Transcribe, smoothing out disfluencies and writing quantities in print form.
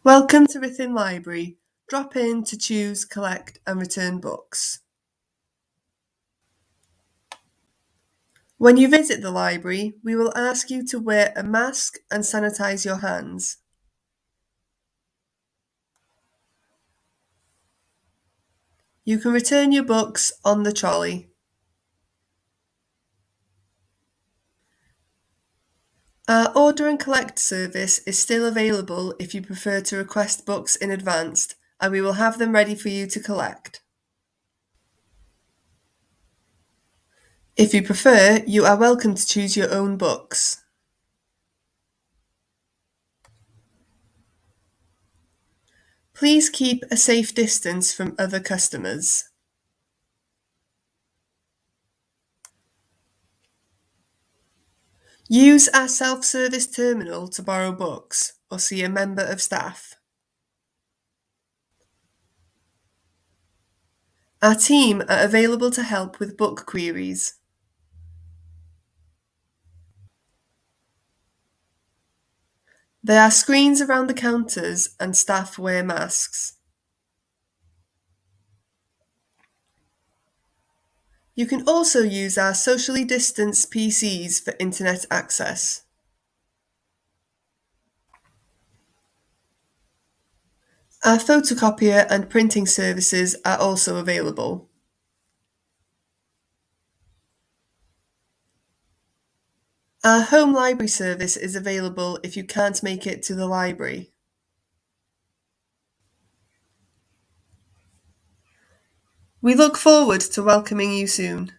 Welcome to Ruthin Library. Drop in to choose, collect and return books. When you visit the library, we will ask you to wear a mask and sanitize your hands. You can return your books on the trolley. Our order and collect service is still available if you prefer to request books in advance, and we will have them ready for you to collect. If you prefer, you are welcome to choose your own books. Please keep a safe distance from other customers. Use our self-service terminal to borrow books or see a member of staff. Our team are available to help with book queries. There are screens around the counters and staff wear masks. You can also use our socially distanced PCs for internet access. Our photocopier and printing services are also available. Our home library service is available if you can't make it to the library. We look forward to welcoming you soon.